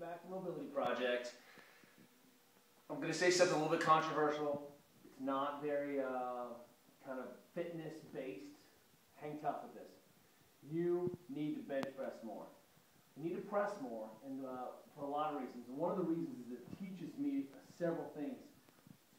back to Mobility Project. I'm going to say something a little bit controversial. It's not very kind of fitness-based. Hang tough with this. You need to bench press more. You need to press more, and for a lot of reasons. And one of the reasons is it teaches me several things.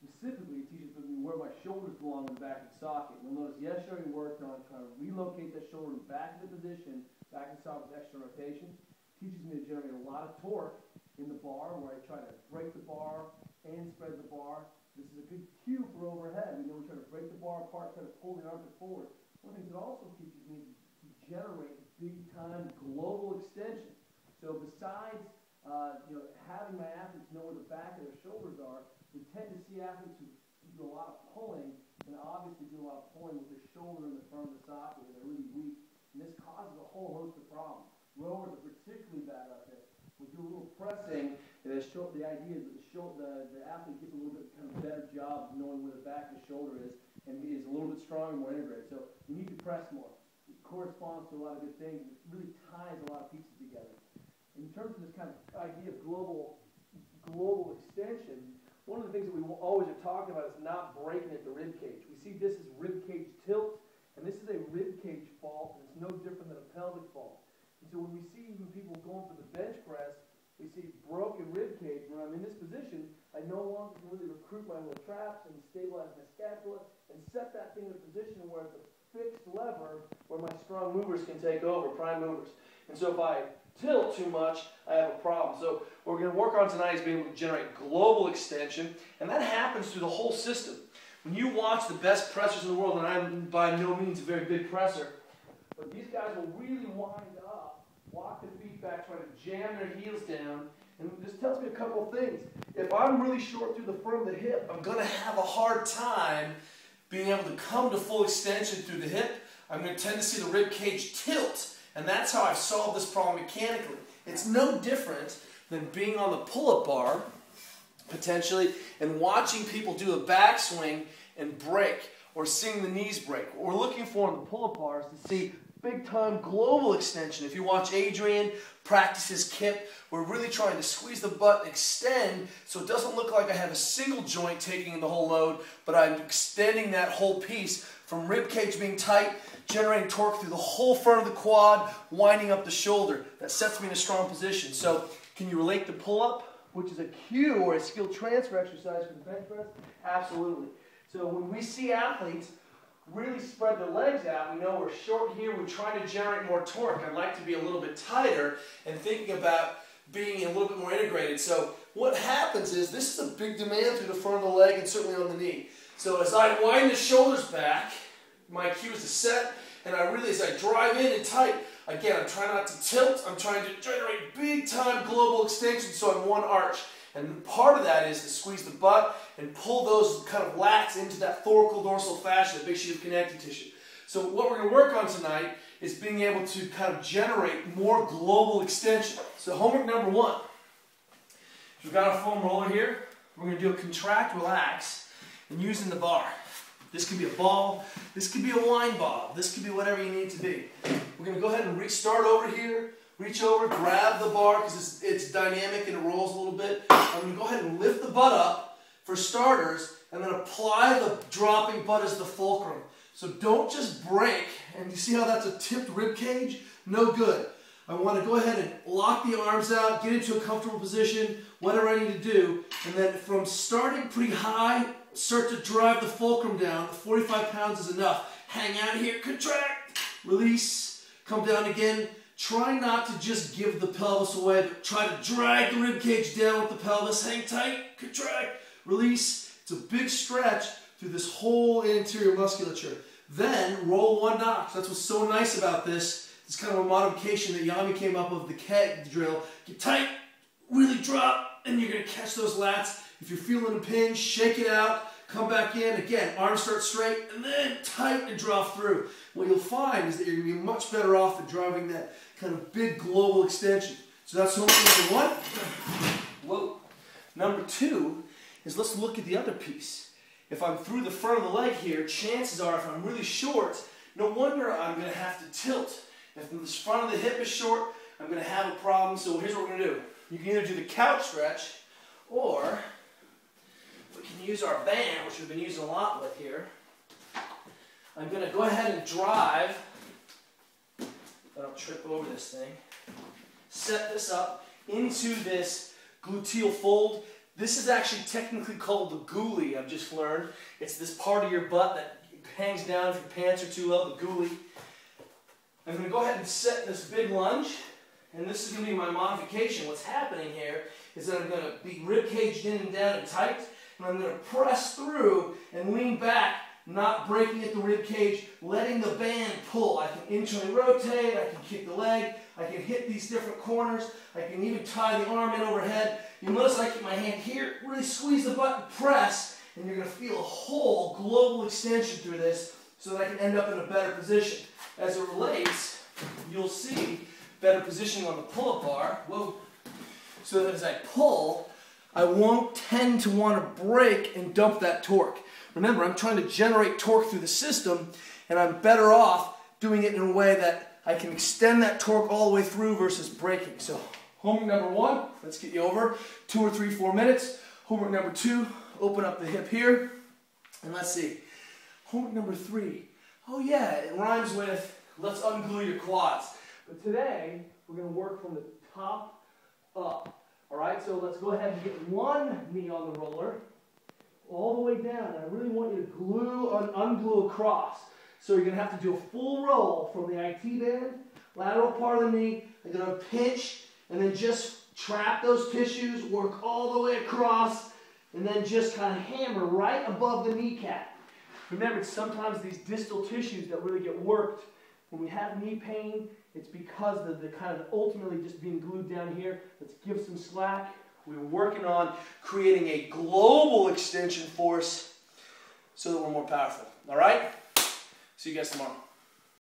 Specifically, it teaches me where my shoulders belong in the back of the socket. You'll notice yesterday we worked on trying to relocate that shoulder back into position, back in the socket with extra rotation. Teaches me to generate a lot of torque in the bar where I try to break the bar and spread the bar. This is a good cue for overhead. We know we try to break the bar apart, try to pull the armpit forward. One of the things it also teaches me is to generate big-time global extension. So besides having my athletes know where the back of their shoulders are, we tend to see athletes who do a lot of pulling and obviously do a lot of pulling with their shoulder in the front of the socket and they're really weak. And this causes a whole host of problems. Rowers are particularly bad about this. We do a little pressing, and the idea is that the athlete gets a little bit kind of better job of knowing where the back of the shoulder is and is a little bit stronger, more integrated. So you need to press more. It corresponds to a lot of good things. It really ties a lot of pieces together. In terms of this kind of idea of global extension, one of the things that we always are talking about is not breaking at the rib cage. We see this as rib cage tilt, and this is a rib cage fault, and it's no different than a pelvic fault. And so when we see even people going for the bench press, we see broken rib cage. When I'm in this position, I no longer can really recruit my little traps and stabilize my scapula and set that thing in a position where it's a fixed lever where my strong movers can take over, prime movers. And so if I tilt too much, I have a problem. So what we're going to work on tonight is being able to generate global extension, and that happens through the whole system. When you watch the best pressers in the world, and I'm by no means a very big presser, but these guys will really wind up, walk their feet back, try to jam their heels down, and this tells me a couple of things. If I'm really short through the front of the hip, I'm going to have a hard time being able to come to full extension through the hip. I'm going to tend to see the rib cage tilt, and that's how I've solved this problem mechanically. It's no different than being on the pull-up bar, potentially, and watching people do a backswing and break, or seeing the knees break. What we're looking for in the pull-up bar is to see big-time global extension. If you watch Adrian practice his kip, we're really trying to squeeze the butt and extend so it doesn't look like I have a single joint taking the whole load, but I'm extending that whole piece from rib cage being tight, generating torque through the whole front of the quad, winding up the shoulder. That sets me in a strong position. So can you relate to pull-up, which is a cue or a skill transfer exercise for the bench press? Absolutely. So when we see athletes really spread their legs out, we know we're short here, we're trying to generate more torque. I'd like to be a little bit tighter and thinking about being a little bit more integrated. So what happens is this is a big demand through the front of the leg and certainly on the knee. So as I wind the shoulders back, my cue is to set, and I really, as I drive in and tight, again, I'm trying not to tilt, I'm trying to generate big time global extension so I'm one arch. And part of that is to squeeze the butt and pull those kind of lats into that thoracodorsal fascia, the big sheet of connective tissue. So what we're going to work on tonight is being able to kind of generate more global extension. So homework number one. We've got our foam roller here. We're going to do a contract, relax, and using the bar. This could be a ball, this could be a wine bottle, this could be whatever you need to be. We're going to go ahead and start over here, reach over, grab the bar because it's dynamic and it rolls a little bit. I'm going to go ahead and lift the butt up for starters and then apply the dropping butt as the fulcrum. So don't just break, and you see how that's a tipped rib cage? No good. I want to go ahead and lock the arms out, get into a comfortable position, whatever I need to do, and then from starting pretty high, start to drive the fulcrum down. The 45 pounds is enough. Hang out here, contract, release, come down again. Try not to just give the pelvis away, but try to drag the rib cage down with the pelvis. Hang tight, contract, release. It's a big stretch through this whole interior musculature. Then roll one notch. That's what's so nice about this. It's kind of a modification that Yami came up with, the keg drill. Get tight, really drop, and you're going to catch those lats. If you're feeling a pinch, shake it out, come back in. Again, arms start straight, and then tight and drop through. What you'll find is that you're going to be much better off at driving that kind of big global extension. So that's homework number one. Whoa. Number two is let's look at the other piece. If I'm through the front of the leg here, chances are if I'm really short, no wonder I'm going to have to tilt. If the front of the hip is short, I'm going to have a problem. So here's what we're going to do. You can either do the couch stretch, or we can use our band, which we've been using a lot with here. I'm going to go ahead and drive. I don't trip over this thing. Set this up into this gluteal fold. This is actually technically called the ghoulie, I've just learned. It's this part of your butt that hangs down if your pants are too low, the ghoulie. I'm going to go ahead and set this big lunge, and this is going to be my modification. What's happening here is that I'm going to be rib caged in and down and tight, and I'm going to press through and lean back, not breaking at the rib cage, letting the band pull. I can internally rotate, I can kick the leg, I can hit these different corners, I can even tie the arm in overhead. You'll notice I keep my hand here, really squeeze the button, press, and you're going to feel a whole global extension through this so that I can end up in a better position. As it relates, you'll see better positioning on the pull-up bar. Whoa. So that as I pull, I won't tend to want to break and dump that torque. Remember, I'm trying to generate torque through the system, and I'm better off doing it in a way that I can extend that torque all the way through versus breaking. So homework number 1, let's get you over 2 or 3, 4 minutes. Homework number 2, open up the hip here. And let's see. Homework number 3. Oh yeah, it rhymes with let's unglue your quads. But today, we're going to work from the top up. Alright, so let's go ahead and get one knee on the roller all the way down. And I really want you to unglue across. So you're going to have to do a full roll from the IT band, lateral part of the knee. I'm going to pinch and then just trap those tissues, work all the way across, and then just kind of hammer right above the kneecap. Remember, it's sometimes these distal tissues that really get worked. When we have knee pain, it's because of the kind of ultimately just being glued down here. Let's give some slack. We're working on creating a global extension force so that we're more powerful. All right? See you guys tomorrow.